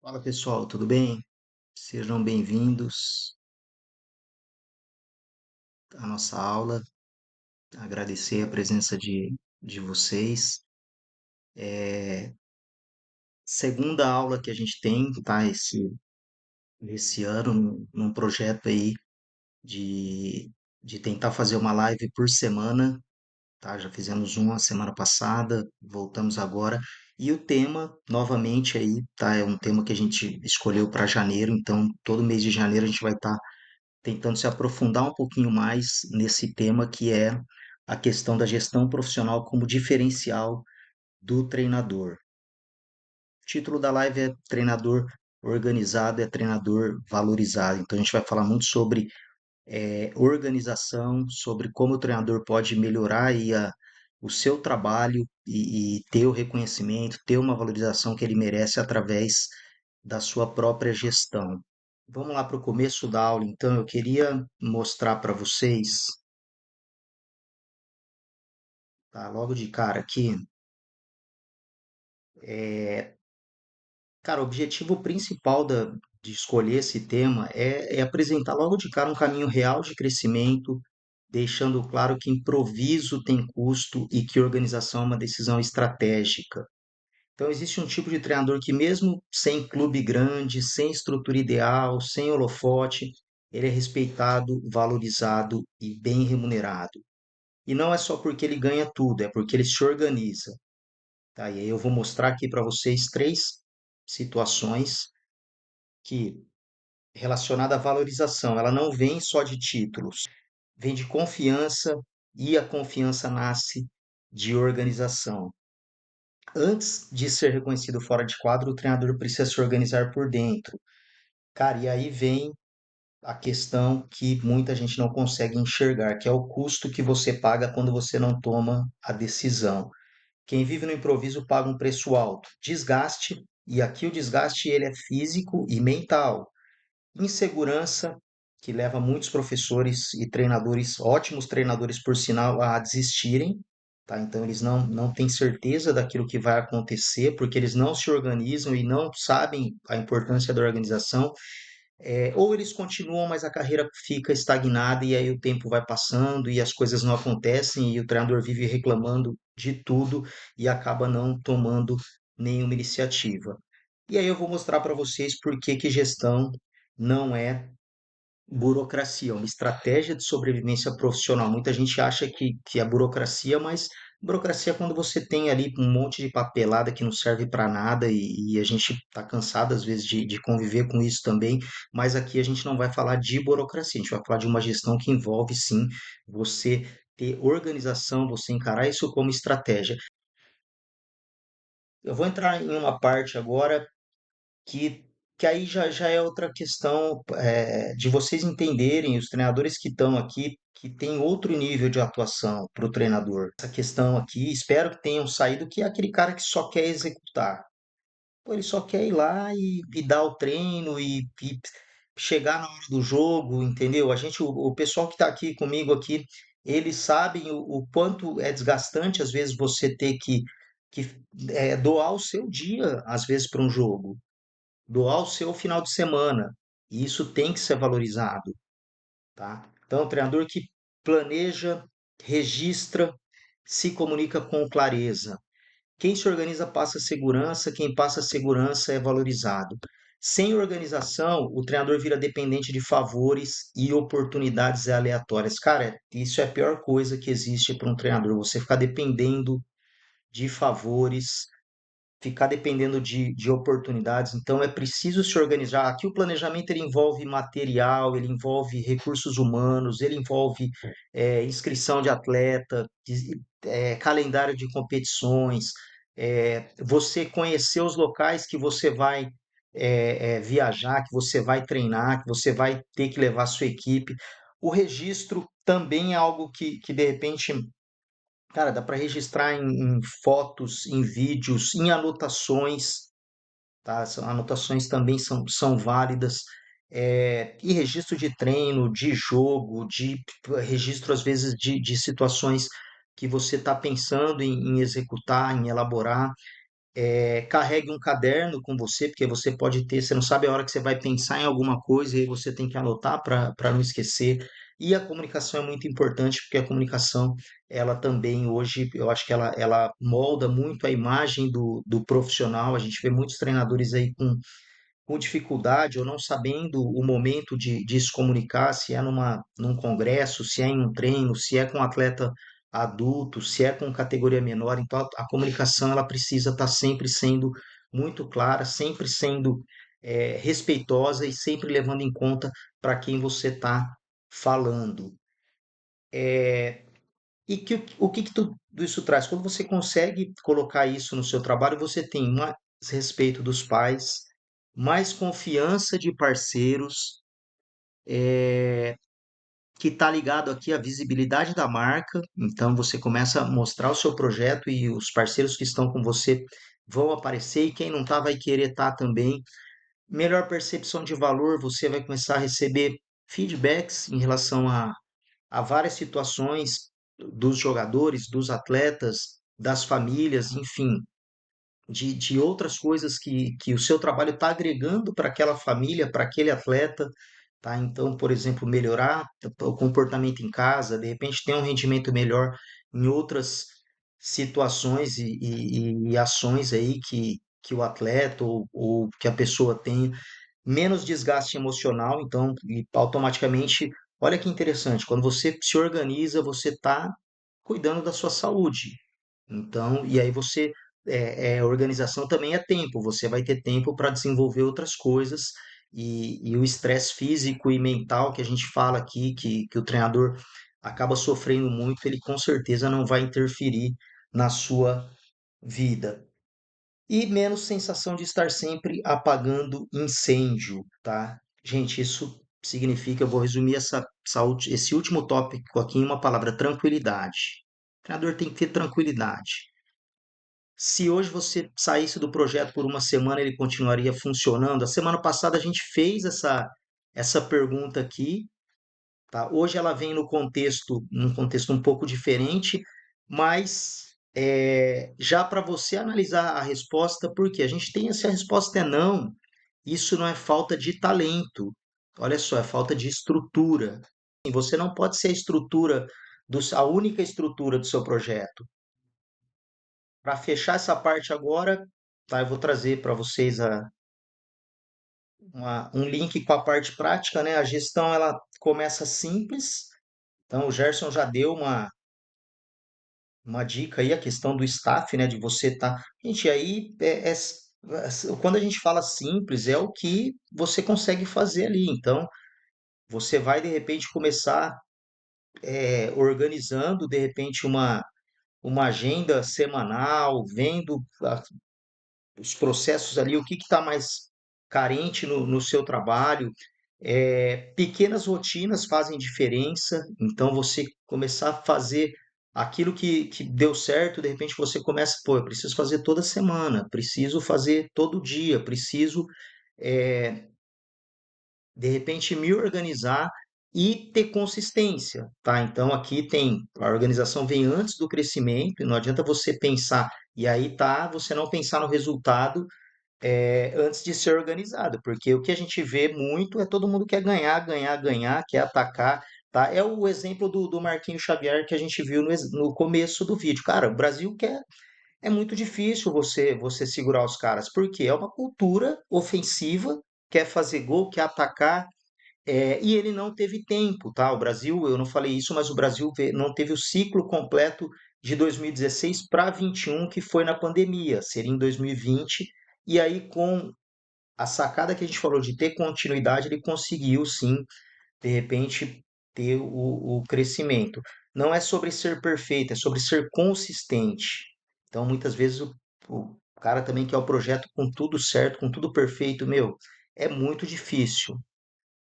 Fala pessoal, tudo bem? Sejam bem-vindos à nossa aula. Agradecer a presença de vocês. É segunda aula que a gente tem, tá? Esse ano, num projeto aí de, de tentar fazer uma live por semana, tá? Já fizemos uma semana passada, voltamos agora. E o tema, novamente aí, tá? É um tema que a gente escolheu para janeiro, então todo mês de janeiro a gente vai estar tentando se aprofundar um pouquinho mais nesse tema que é a questão da gestão profissional como diferencial do treinador. O título da live é Treinador Organizado é Treinador Valorizado. Então a gente vai falar muito sobre organização, sobre como o treinador pode melhorar aí o seu trabalho e ter o reconhecimento, ter uma valorização que ele merece através da sua própria gestão. Vamos lá para o começo da aula, então. Eu queria mostrar para vocês, tá? Logo de cara aqui, cara, o objetivo principal de escolher esse tema é apresentar logo de cara um caminho real de crescimento, deixando claro que improviso tem custo e que organização é uma decisão estratégica. Então, existe um tipo de treinador que, mesmo sem clube grande, sem estrutura ideal, sem holofote, ele é respeitado, valorizado e bem remunerado. E não é só porque ele ganha tudo, é porque ele se organiza. Tá? E aí eu vou mostrar aqui para vocês três situações que, relacionada à valorização, ela não vem só de títulos, vem de confiança e a confiança nasce de organização. Antes de ser reconhecido fora de quadro, o treinador precisa se organizar por dentro. Cara, e aí vem a questão que muita gente não consegue enxergar, que é o custo que você paga quando você não toma a decisão. Quem vive no improviso paga um preço alto, desgaste, e aqui o desgaste ele é físico e mental. Insegurança, que leva muitos professores e treinadores, ótimos treinadores por sinal, a desistirem, tá? Então eles não têm certeza daquilo que vai acontecer, porque eles não se organizam e não sabem a importância da organização. Ou eles continuam, mas a carreira fica estagnada e aí o tempo vai passando e as coisas não acontecem e o treinador vive reclamando de tudo e acaba não tomando nenhuma iniciativa. E aí eu vou mostrar para vocês por que que gestão não é burocracia, é uma estratégia de sobrevivência profissional. Muita gente acha que é burocracia, mas burocracia é quando você tem ali um monte de papelada que não serve para nada e a gente está cansado às vezes de conviver com isso também, mas aqui a gente não vai falar de burocracia, a gente vai falar de uma gestão que envolve sim você ter organização, você encarar isso como estratégia. Eu vou entrar em uma parte agora que, que aí já é outra questão de vocês entenderem, os treinadores que estão aqui, que tem outro nível de atuação para o treinador. Essa questão aqui, espero que tenham saído, que é aquele cara que só quer executar. Pô, ele só quer ir lá e dar o treino e chegar na hora do jogo, entendeu? O pessoal que está aqui comigo aqui, eles sabem o quanto é desgastante, às vezes, você ter que doar o seu dia, às vezes, para um jogo, doar o seu final de semana. E isso tem que ser valorizado, tá? Então, o treinador que planeja, registra, se comunica com clareza. Quem se organiza passa segurança, quem passa segurança é valorizado. Sem organização, o treinador vira dependente de favores e oportunidades aleatórias. Cara, isso é a pior coisa que existe para um treinador, você ficar dependendo de favores, ficar dependendo de oportunidades. Então, é preciso se organizar. Aqui o planejamento ele envolve material, ele envolve recursos humanos, ele envolve inscrição de atleta, calendário de competições, você conhecer os locais que você vai viajar, que você vai treinar, que você vai ter que levar a sua equipe. O registro também é algo que de repente, cara, dá para registrar em fotos, em vídeos, em anotações, tá? Anotações também são válidas. E registro de treino, de jogo, registro, às vezes, de situações que você está pensando em executar, em elaborar. carregue um caderno com você, porque você pode ter, você não sabe a hora que você vai pensar em alguma coisa e aí você tem que anotar para não esquecer. E a comunicação é muito importante, porque a comunicação, ela também hoje, eu acho que ela molda muito a imagem do profissional. A gente vê muitos treinadores aí com dificuldade ou não sabendo o momento de se comunicar, se é num congresso, se é em um treino, se é com um atleta adulto, se é com categoria menor. Então, a comunicação ela precisa estar sempre sendo muito clara, sempre sendo respeitosa e sempre levando em conta para quem você está falando. E o que, que tudo isso traz? Quando você consegue colocar isso no seu trabalho, você tem mais respeito dos pais, mais confiança de parceiros, que está ligado aqui à visibilidade da marca. Então, você começa a mostrar o seu projeto e os parceiros que estão com você vão aparecer, e quem não está vai querer estar também. Melhor percepção de valor, você vai começar a receber feedbacks em relação a várias situações dos jogadores, dos atletas, das famílias, enfim, de outras coisas que o seu trabalho está agregando para aquela família, para aquele atleta, tá? Então, por exemplo, melhorar o comportamento em casa, de repente ter um rendimento melhor em outras situações e ações aí que o atleta ou que a pessoa tem menos desgaste emocional, então, e automaticamente, olha que interessante, quando você se organiza, você está cuidando da sua saúde. Então, e aí você, organização também é tempo, você vai ter tempo para desenvolver outras coisas, e o estresse físico e mental que a gente fala aqui, que o treinador acaba sofrendo muito, ele com certeza não vai interferir na sua vida. E menos sensação de estar sempre apagando incêndio, tá? Gente, isso significa, eu vou resumir esse último tópico aqui em uma palavra: tranquilidade. O treinador tem que ter tranquilidade. Se hoje você saísse do projeto por uma semana, ele continuaria funcionando? A semana passada a gente fez essa pergunta aqui, tá? Hoje ela vem no contexto, num contexto um pouco diferente, mas já para você analisar a resposta, porque a gente tem essa resposta é não, isso não é falta de talento. Olha só, é falta de estrutura. E você não pode ser a estrutura a única estrutura do seu projeto. Para fechar essa parte agora, tá? Eu vou trazer para vocês um link com a parte prática, né? A gestão ela começa simples. Então, o Gerson já deu uma dica aí, a questão do staff, né? De você estar. Gente, aí quando a gente fala simples, é o que você consegue fazer ali. Então, você vai de repente começar organizando de repente uma agenda semanal, vendo os processos ali, o que está mais carente no seu trabalho. Pequenas rotinas fazem diferença, então você começar a fazer aquilo que deu certo, de repente você começa, pô, eu preciso fazer toda semana, preciso fazer todo dia, preciso, é, de repente, me organizar e ter consistência, tá? Então aqui tem, a organização vem antes do crescimento, e não adianta você pensar, e aí tá, você não pensar no resultado antes de ser organizado, porque o que a gente vê muito é todo mundo quer ganhar, ganhar, ganhar, quer atacar, tá? É o exemplo do Marquinhos Xavier que a gente viu no começo do vídeo. Cara, o Brasil é muito difícil você segurar os caras, porque é uma cultura ofensiva, quer fazer gol, quer atacar, e ele não teve tempo, tá? O Brasil, eu não falei isso, mas o Brasil não teve o ciclo completo de 2016 para 21, que foi na pandemia, seria em 2020. E aí, com a sacada que a gente falou de ter continuidade, ele conseguiu sim, de repente, ter o crescimento. Não é sobre ser perfeito, é sobre ser consistente. Então, muitas vezes, o cara também quer o projeto com tudo certo, com tudo perfeito, meu, é muito difícil.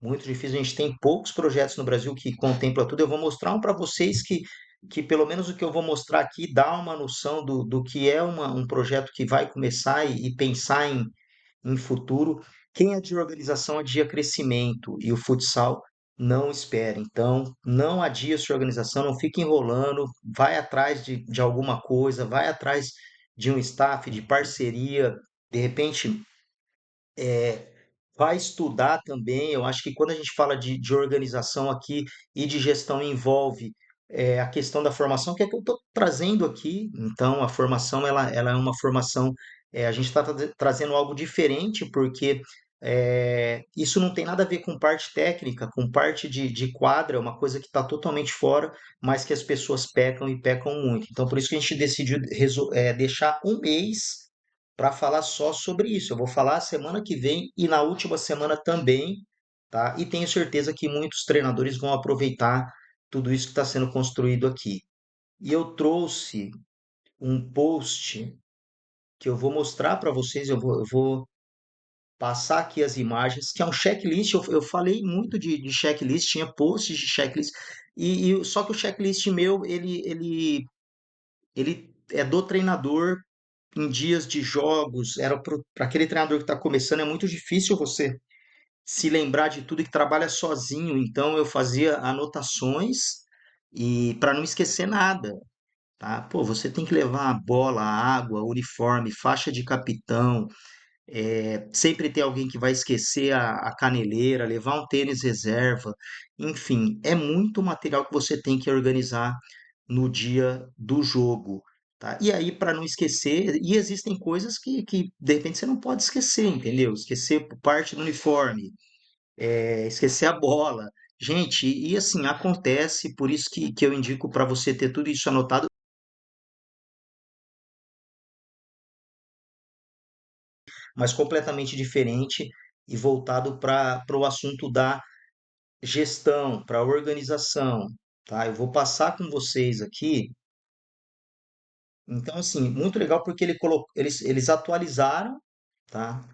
Muito difícil. A gente tem poucos projetos no Brasil que contemplam tudo. Eu vou mostrar um para vocês que, pelo menos o que eu vou mostrar aqui, dá uma noção do que é um projeto que vai começar e pensar em futuro. Quem é de organização adia crescimento e o futsal não espera. Então, não adia sua organização, não fique enrolando, vai atrás de alguma coisa, vai atrás de um staff, de parceria, de repente vai estudar também. Eu acho que quando a gente fala de organização aqui e de gestão envolve a questão da formação, que é que eu estou trazendo aqui. Então, a formação ela é uma formação, a gente está trazendo algo diferente, porque isso não tem nada a ver com parte técnica, com parte de quadra, é uma coisa que está totalmente fora, mas que as pessoas pecam e pecam muito. Então, por isso que a gente decidiu deixar um mês para falar só sobre isso. Eu vou falar a semana que vem e na última semana também, tá? E tenho certeza que muitos treinadores vão aproveitar tudo isso que está sendo construído aqui. E eu trouxe um post que eu vou mostrar para vocês, eu vou passar aqui as imagens, que é um checklist. Eu falei muito de checklist, tinha posts de checklist, só que o checklist meu, ele é do treinador em dias de jogos, era para aquele treinador que está começando, é muito difícil você se lembrar de tudo e que trabalha sozinho, então eu fazia anotações e para não esquecer nada, tá? Pô, você tem que levar a bola, a água, uniforme, faixa de capitão, sempre tem alguém que vai esquecer a caneleira, levar um tênis reserva, enfim, é muito material que você tem que organizar no dia do jogo, tá? E aí, para não esquecer, e existem coisas que de repente você não pode esquecer, entendeu? Esquecer parte do uniforme, esquecer a bola. Gente, e assim, acontece, por isso que eu indico para você ter tudo isso anotado, mas completamente diferente e voltado para o assunto da gestão, para organização, tá? Eu vou passar com vocês aqui. Então, assim, muito legal porque eles atualizaram, tá?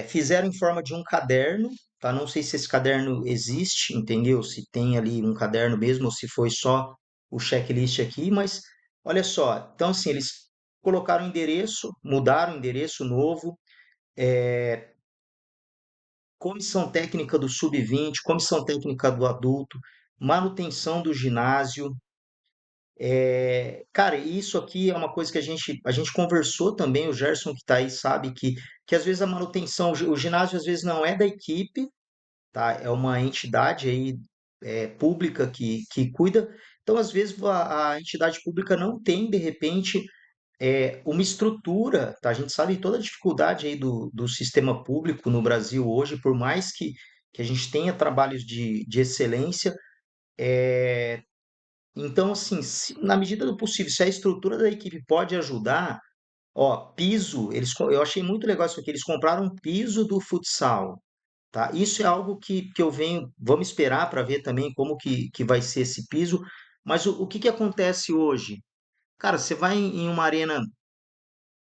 Fizeram em forma de um caderno, tá? Não sei se esse caderno existe, entendeu? Se tem ali um caderno mesmo ou se foi só o checklist aqui, mas olha só. Então, assim, eles colocaram o endereço, mudaram o endereço novo, comissão técnica do sub-20, comissão técnica do adulto, manutenção do ginásio. Cara, isso aqui é uma coisa que a gente conversou também, o Gerson que está aí sabe que às vezes a manutenção, o ginásio às vezes não é da equipe, tá? É uma entidade aí pública que cuida. Então, às vezes, a entidade pública não tem, de repente, uma estrutura, tá? A gente sabe toda a dificuldade aí do sistema público no Brasil hoje, por mais que a gente tenha trabalhos de excelência. Então, assim, na medida do possível, se a estrutura da equipe pode ajudar, ó, piso, eu achei muito legal isso aqui, eles compraram um piso do futsal, tá? Isso é algo que eu venho, vamos esperar para ver também como que vai ser esse piso, mas o que que acontece hoje? Cara, você vai em uma arena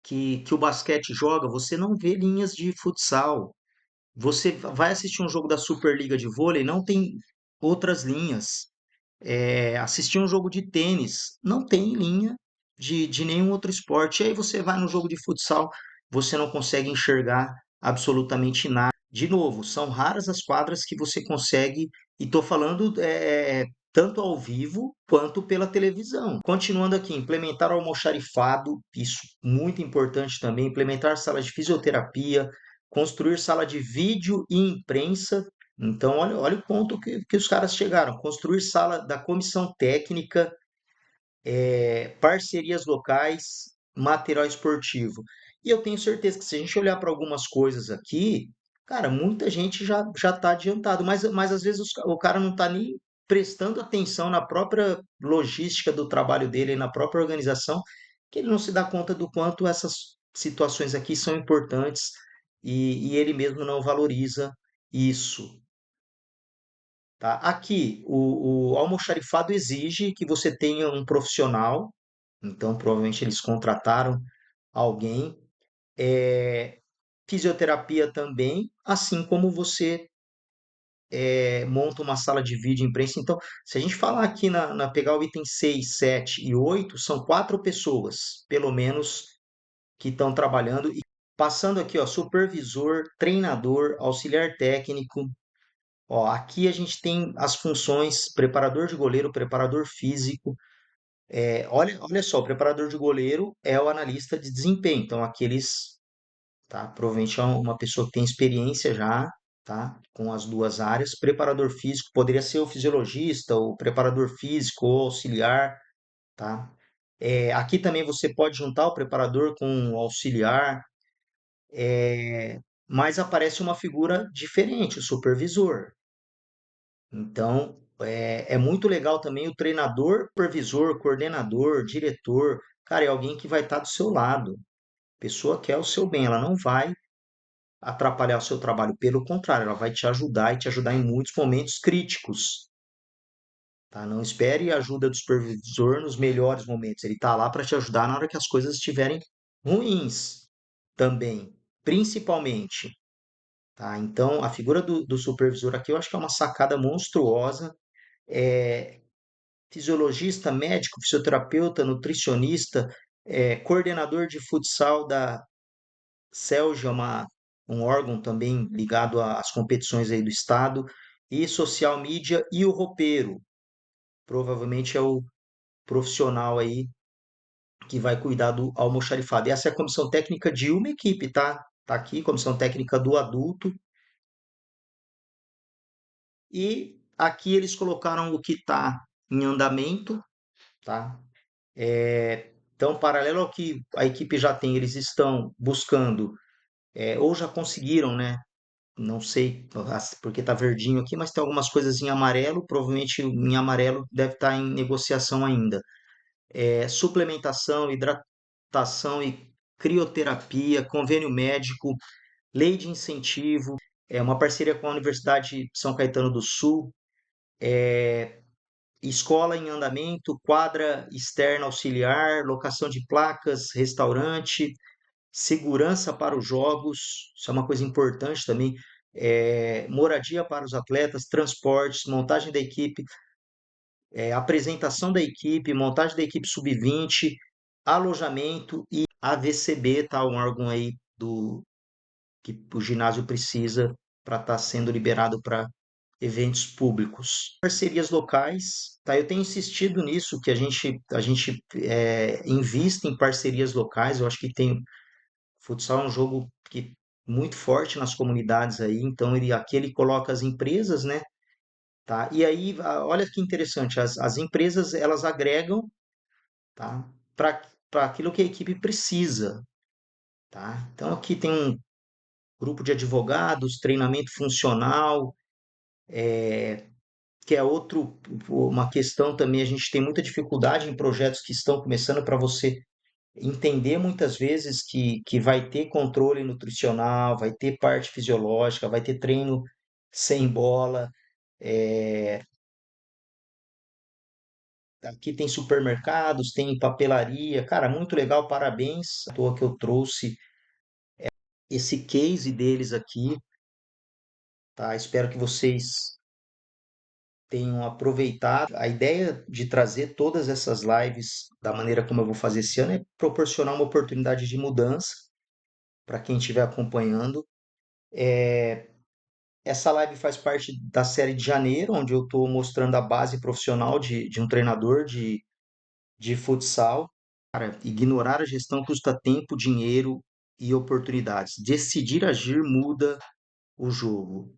que o basquete joga, você não vê linhas de futsal. Você vai assistir um jogo da Superliga de vôlei, não tem outras linhas. Assistir um jogo de tênis, não tem linha de nenhum outro esporte. E aí você vai no jogo de futsal, você não consegue enxergar absolutamente nada. De novo, são raras as quadras que você consegue, e estou falando tanto ao vivo quanto pela televisão. Continuando aqui, implementar o almoxarifado, isso muito importante também, implementar salas de fisioterapia, construir sala de vídeo e imprensa. Então, olha o ponto que os caras chegaram. Construir sala da comissão técnica, parcerias locais, material esportivo. E eu tenho certeza que se a gente olhar para algumas coisas aqui, cara, muita gente já está adiantado, mas às vezes o cara não está nem prestando atenção na própria logística do trabalho dele, na própria organização, que ele não se dá conta do quanto essas situações aqui são importantes e ele mesmo não valoriza isso. Tá? Aqui, o almoxarifado exige que você tenha um profissional, então provavelmente eles contrataram alguém. É, fisioterapia também, assim como você monta uma sala de vídeo imprensa. Então, se a gente falar aqui pegar o item 6, 7 e 8, são quatro pessoas, pelo menos, que estão trabalhando. E passando aqui, ó, supervisor, treinador, auxiliar técnico. Ó, aqui a gente tem as funções preparador de goleiro, preparador físico, Olha só, o preparador de goleiro é o analista de desempenho, então aqueles, tá? Provavelmente é uma pessoa que tem experiência já, tá? Com as duas áreas. Preparador físico poderia ser o fisiologista, o preparador físico ou auxiliar, tá? Aqui também você pode juntar o preparador com o auxiliar, mas aparece uma figura diferente, o supervisor. Então, é muito legal também o treinador, supervisor, coordenador, diretor. Cara, é alguém que vai estar do seu lado. A pessoa quer o seu bem, ela não vai atrapalhar o seu trabalho. Pelo contrário, ela vai te ajudar e te ajudar em muitos momentos críticos, tá? Não espere a ajuda do supervisor nos melhores momentos. Ele está lá para te ajudar na hora que as coisas estiverem ruins também, principalmente, tá? Então, a figura do supervisor aqui eu acho que é uma sacada monstruosa. É, fisiologista, médico, fisioterapeuta, nutricionista, coordenador de futsal da CELG, um órgão também ligado às competições aí do estado, e social media e o roupeiro. Provavelmente é o profissional aí que vai cuidar do almoxarifado. Essa é a comissão técnica de uma equipe, tá? Tá aqui, comissão técnica do adulto. E aqui eles colocaram o que está em andamento, tá? Então, paralelo ao que a equipe já tem, eles estão buscando, ou já conseguiram, né? Não sei porque está verdinho aqui, mas tem algumas coisas em amarelo. Provavelmente em amarelo deve estar em negociação ainda. Suplementação, hidratação e crioterapia, convênio médico, lei de incentivo, uma parceria com a Universidade de São Caetano do Sul, escola em andamento, quadra externa auxiliar, locação de placas, restaurante, segurança para os jogos, isso é uma coisa importante também, moradia para os atletas, transportes, montagem da equipe, apresentação da equipe, montagem da equipe sub-20, alojamento e AVCB, tá? Um órgão aí que o ginásio precisa para estar sendo liberado para eventos públicos. Parcerias locais, tá? Eu tenho insistido nisso, que a gente invista em parcerias locais. Eu acho que futsal é um jogo que muito forte nas comunidades aí, então aqui ele coloca as empresas, né? Tá? E aí, olha que interessante, as empresas elas agregam, tá? Para aquilo que a equipe precisa, tá? Então aqui tem um grupo de advogados, treinamento funcional, que é uma questão também. A gente tem muita dificuldade em projetos que estão começando para você entender muitas vezes que vai ter controle nutricional, vai ter parte fisiológica, vai ter treino sem bola. é, Aqui tem supermercados, tem papelaria, cara, muito legal, parabéns. À toa que eu trouxe esse case deles aqui, tá? Espero que vocês tenham aproveitado. A ideia de trazer todas essas lives da maneira como eu vou fazer esse ano é proporcionar uma oportunidade de mudança para quem estiver acompanhando. Essa live faz parte da série de janeiro, onde eu estou mostrando a base profissional de um treinador de futsal. Cara, ignorar a gestão custa tempo, dinheiro e oportunidades. Decidir agir muda o jogo.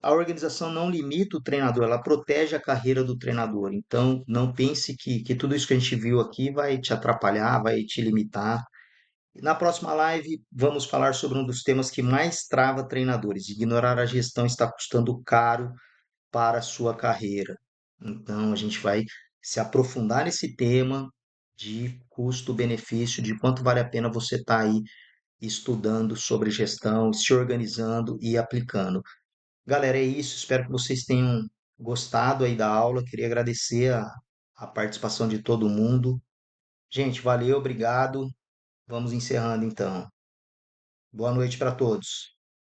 A organização não limita o treinador, ela protege a carreira do treinador. Então, não pense que tudo isso que a gente viu aqui vai te atrapalhar, vai te limitar. Na próxima live, vamos falar sobre um dos temas que mais trava treinadores. Ignorar a gestão está custando caro para a sua carreira. Então, a gente vai se aprofundar nesse tema de custo-benefício, de quanto vale a pena você estar aí estudando sobre gestão, se organizando e aplicando. Galera, é isso. Espero que vocês tenham gostado aí da aula. Queria agradecer a participação de todo mundo. Gente, valeu, obrigado. Vamos encerrando então. Boa noite para todos.